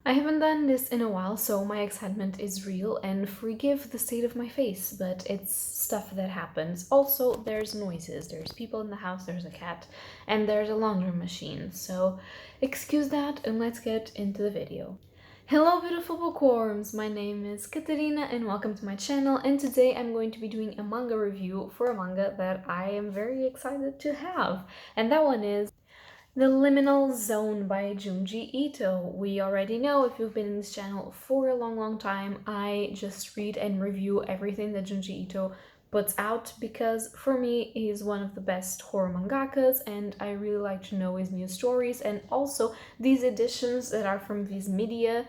I haven't done this in a while, so my excitement is real, and forgive the state of my face, but it's stuff that happens. Also, there's noises, there's people in the house, there's a cat, and there's a laundry machine, so excuse that and let's get into the video. Hello beautiful bookworms, my name is Katarina and welcome to my channel, and today I'm going to be doing a manga review for a manga that I am very excited to have, and that one is the Liminal Zone by Junji Ito. We already know, if you've been in this channel for a long time, I just read and review everything that Junji Ito puts out because for me he's one of the best horror mangakas and I really like to know his new stories, and also these editions that are from Viz Media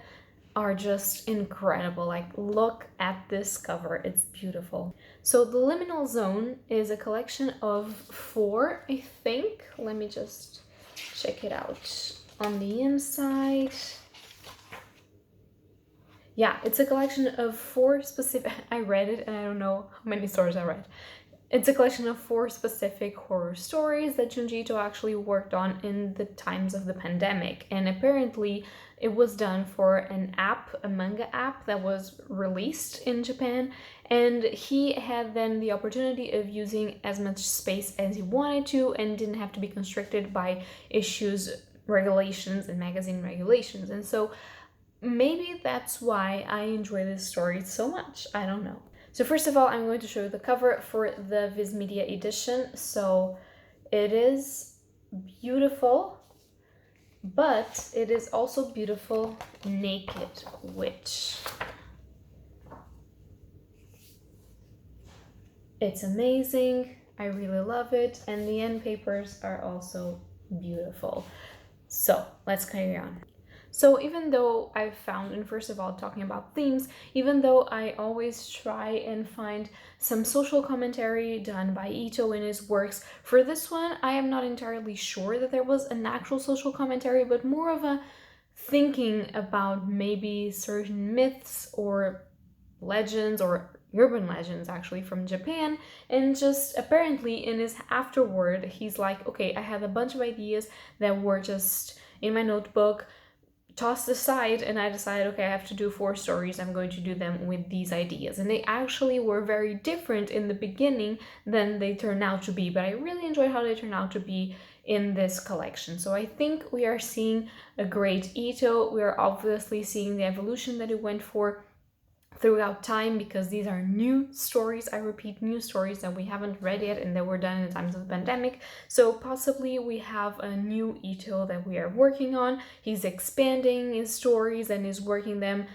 are just incredible. Like, look at this cover, it's beautiful. So the Liminal Zone is a collection of four, I think. Let me just check it out on the inside. Yeah, it's a collection of four specific, I read it and I don't know how many stories I read. It's a collection of four specific horror stories that Junji Ito actually worked on in the times of the pandemic, and apparently it was done for an app, a manga app that was released in Japan, and he had then the opportunity of using as much space as he wanted to and didn't have to be constricted by issues, regulations, and magazine regulations. And so maybe that's why I enjoy this story so much, I don't know. So first of all, I'm going to show you the cover for the Viz Media edition. So it is beautiful, but it is also beautiful naked, which it's amazing. I really love it, and the end papers are also beautiful. So let's carry on. So even though I've found, and first of all, talking about themes, even though I always try and find some social commentary done by Ito in his works, for this one, I am not entirely sure that there was an actual social commentary, but more of a thinking about maybe certain myths or legends or urban legends actually from Japan, and just apparently in his afterword, he's like, okay, I had a bunch of ideas that were just in my notebook, tossed aside, and I decided, okay, I have to do four stories, I'm going to do them with these ideas. And they actually were very different in the beginning than they turned out to be, but I really enjoyed how they turned out to be in this collection. So I think we are seeing a great Ito. We are obviously seeing the evolution that it went for throughout time, because these are new stories, I repeat, new stories that we haven't read yet and that were done in the times of the pandemic. So possibly we have a new Ito that we are working on. He's expanding his stories and is working them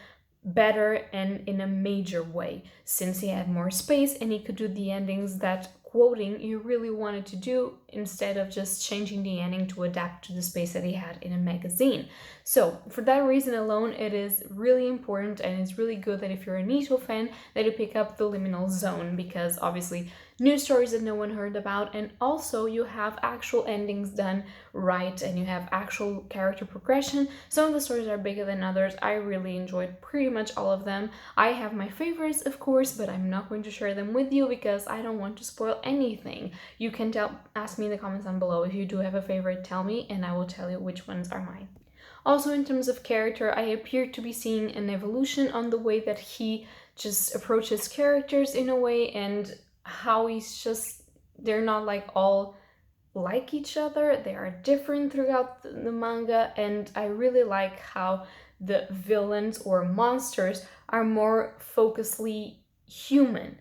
better and in a major way, since he had more space and he could do the endings that quoting you really wanted to do, instead of just changing the ending to adapt to the space that he had in a magazine. So for that reason alone, it is really important and it's really good that if you're a Ito fan, that you pick up the Liminal Zone, because obviously new stories that no one heard about, and also you have actual endings done right and you have actual character progression. Some of the stories are bigger than others. I really enjoyed pretty much all of them. I have my favorites, of course, but I'm not going to share them with you because I don't want to spoil anything. You can ask me in the comments down below if you do have a favorite, tell me, and I will tell you which ones are mine. Also, in terms of character, I appear to be seeing an evolution on the way that he just approaches characters in a way, and how he's just, they're not like all like each other, they are different throughout the manga, and I really like how the villains or monsters are more focusedly human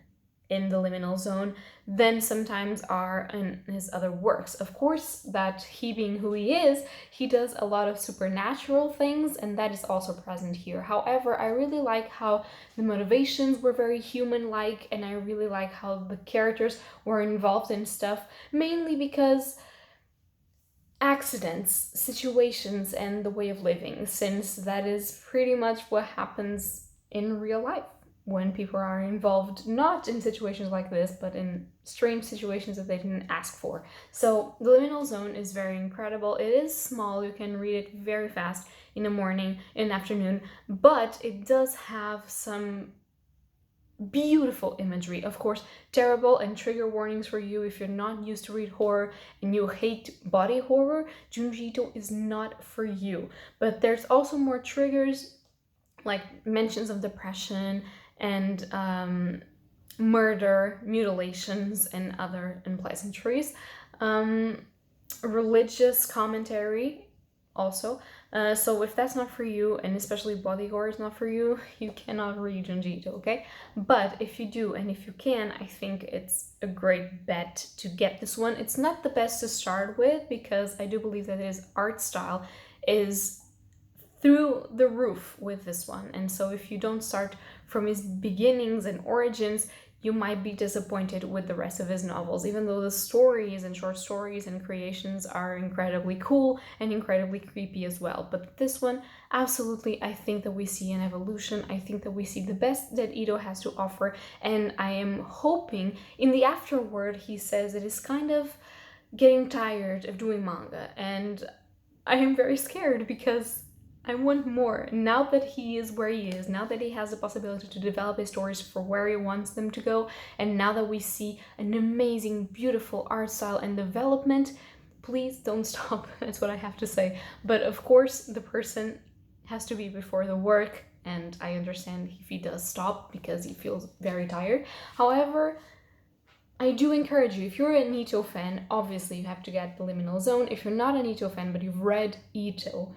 in the Liminal Zone than sometimes are in his other works. Of course, that he being who he is, he does a lot of supernatural things, and that is also present here. However, I really like how the motivations were very human-like, and I really like how the characters were involved in stuff, mainly because accidents, situations, and the way of living, since that is pretty much what happens in real life when people are involved, not in situations like this, but in strange situations that they didn't ask for. So the Liminal Zone is very incredible. It is small, you can read it very fast in the morning, in the afternoon, but it does have some beautiful imagery. Of course, terrible and trigger warnings for you if you're not used to read horror and you hate body horror. Junji Ito is not for you. But there's also more triggers, like mentions of depression and murder, mutilations, and other unpleasantries. Religious commentary also. So if that's not for you, and especially body horror is not for you, you cannot read Junji Ito, okay? But if you do, and if you can, I think it's a great bet to get this one. It's not the best to start with, because I do believe that his art style is through the roof with this one. And so if you don't start from his beginnings and origins, you might be disappointed with the rest of his novels, even though the stories and short stories and creations are incredibly cool and incredibly creepy as well. But this one, absolutely, I think that we see an evolution. I think that we see the best that Ito has to offer, and I am hoping in the afterword he says that he's kind of getting tired of doing manga, and I am very scared because I want more. Now that he is where he is, now that he has the possibility to develop his stories for where he wants them to go, and now that we see an amazing, beautiful art style and development, please don't stop. That's what I have to say. But of course, the person has to be before the work, and I understand if he does stop because he feels very tired. However, I do encourage you, if you're an Ito fan, obviously you have to get the Liminal Zone. If you're not an Ito fan, but you've read Ito,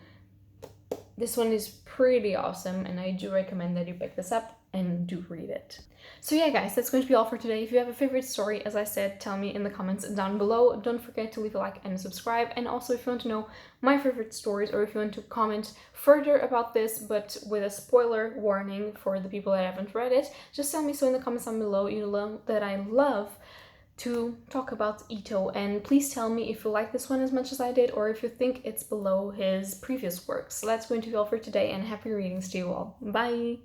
this one is pretty awesome, and I do recommend that you pick this up and do read it. So yeah, guys, that's going to be all for today. If you have a favorite story, as I said, tell me in the comments down below. Don't forget to leave a like and subscribe. And also, if you want to know my favorite stories, or if you want to comment further about this, but with a spoiler warning for the people that haven't read it, just tell me so in the comments down below. You know that I love to talk about Ito, and please tell me if you like this one as much as I did, or if you think it's below his previous works. So that's going to be all for today, and happy readings to you all. Bye!